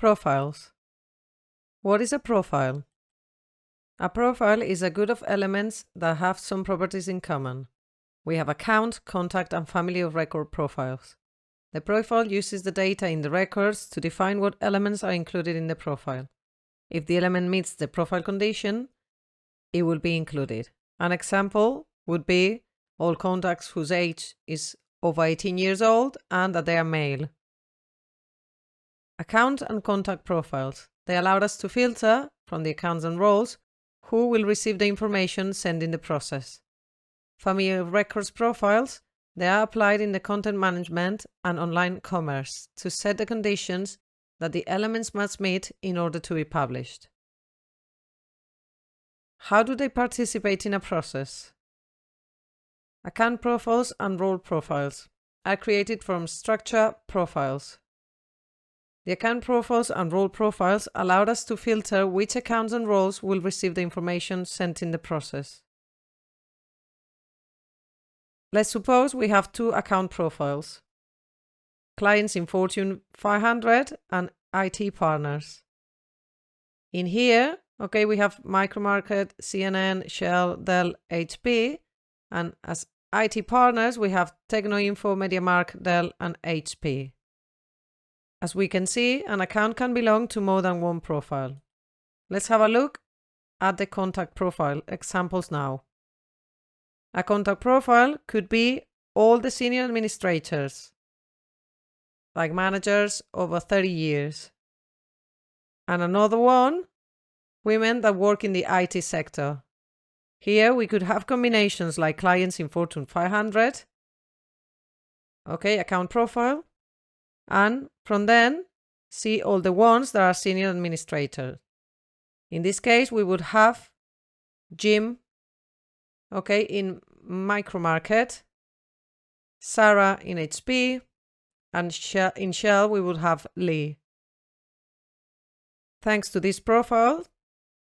Profiles. What is a profile? A profile is a group of elements that have some properties in common. We have account, contact, and family of record profiles. The profile uses the data in the records to define what elements are included in the profile. If the element meets the profile condition, it will be included. An example would be all contacts whose age is over 18 years old and that they are male. Account and contact profiles. They allowed us to filter from the accounts and roles who will receive the information sent in the process. Family of records profiles. They are applied in the content management and online commerce to set the conditions that the elements must meet in order to be published. How do they participate in a process? Account profiles and role profiles are created from structure profiles. The account profiles and role profiles allowed us to filter which accounts and roles will receive the information sent in the process. Let's suppose we have two account profiles: clients in Fortune 500 and IT partners. In here, we have Micromarket, CNN, Shell, Dell, HP, and as IT partners, we have Technoinfo, MediaMarkt, Dell, and HP. As we can see, an account can belong to more than one profile. Let's have a look at the contact profile examples now. A contact profile could be all the senior administrators, like managers over 30 years. And another one, women that work in the IT sector. Here we could have combinations like clients in Fortune 500, account profile, and from then see all the ones that are senior administrators. In this case, we would have Jim, in Micromarket, Sarah in HP, and in Shell we would have Lee. Thanks to this profile,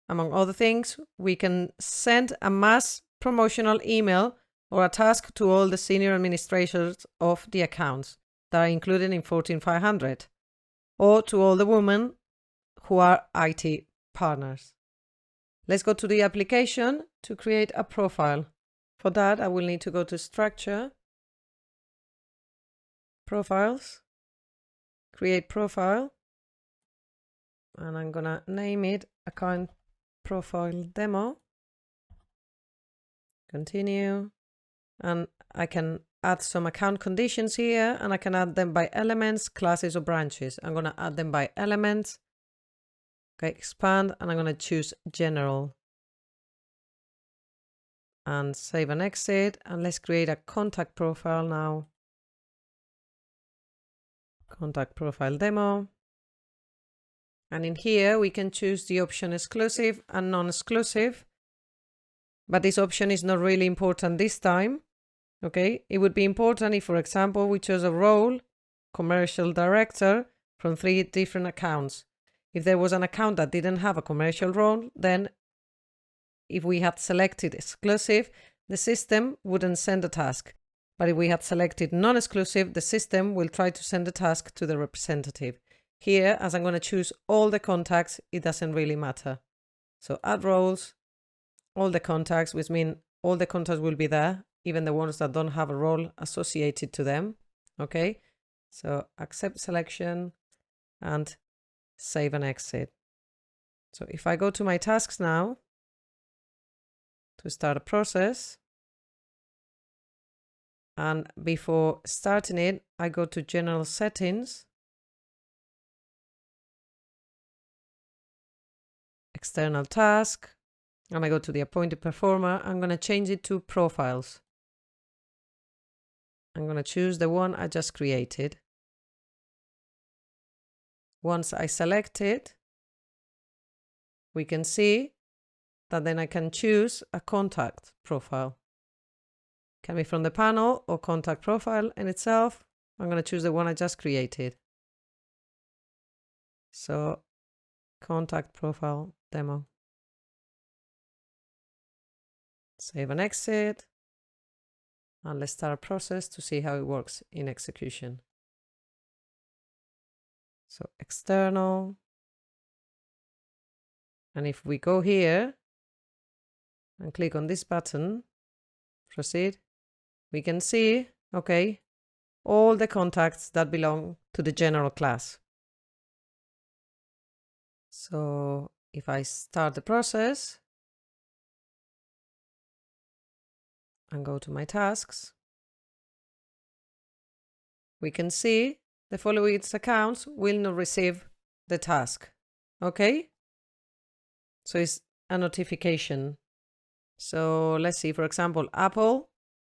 among other things, we can send a mass promotional email or a task to all the senior administrators of the accounts that are included in Fortune 500, or to all the women who are IT partners. Let's go to the application to create a profile. For that, I will need to go to Structure, Profiles, Create Profile, and I'm gonna name it Account Profile Demo. Continue, and I can add some account conditions here, and I can add them by elements, classes, or branches. I'm gonna add them by elements. Expand, and I'm gonna choose General. And save and exit, and let's create a contact profile now. Contact Profile Demo. And in here, we can choose the option exclusive and non-exclusive. But this option is not really important this time. It would be important if, for example, we chose a role, commercial director, from 3 different accounts. If there was an account that didn't have a commercial role, then if we had selected exclusive, the system wouldn't send a task. But if we had selected non-exclusive, the system will try to send a task to the representative. Here, as I'm going to choose all the contacts, it doesn't really matter. So add roles, all the contacts, which means all the contacts will be there, even the ones that don't have a role associated to them. So accept selection and save and exit. So if I go to my tasks now to start a process, and before starting it, I go to General Settings, External Task, and I go to the Appointed Performer. I'm going to change it to Profiles. I'm going to choose the one I just created. Once I select it, we can see that then I can choose a contact profile. Can be from the panel or contact profile in itself. I'm going to choose the one I just created. So contact profile demo. Save and exit. And let's start a process to see how it works in execution. So external, And if we go here and click on this button, proceed, we can see, okay, all the contacts that belong to the general class. So if I start the process and go to my tasks, we can see the following accounts will not receive the task. Okay? So it's a notification. So let's see, for example, Apple.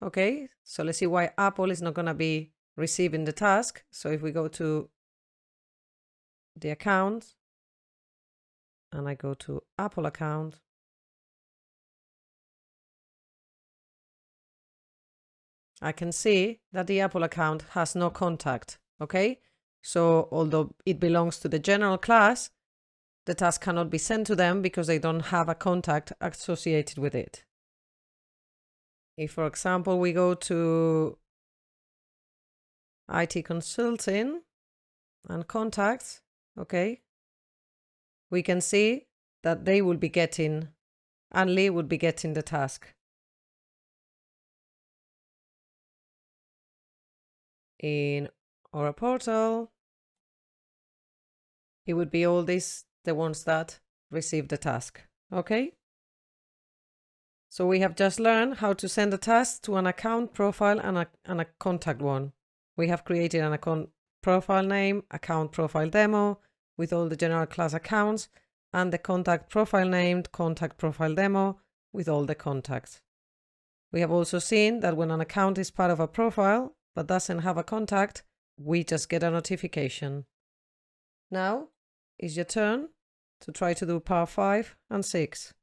Okay, so let's see why Apple is not going to be receiving the task. So if we go to the account and I go to Apple account, I can see that the Apple account has no contact. Okay, so although it belongs to the general class, the task cannot be sent to them because they don't have a contact associated with it. If, for example, we go to IT consulting and contacts, okay, we can see that they will be getting, and Lee would be getting the task. In our portal, it would be all these, the ones that receive the task, okay? So we have just learned how to send a task to an account profile and a contact one. We have created an account profile name, account profile demo with all the general class accounts, and the contact profile named contact profile demo with all the contacts. We have also seen that when an account is part of a profile but doesn't have a contact, we just get a notification. Now it's your turn to try to do part 5 and 6.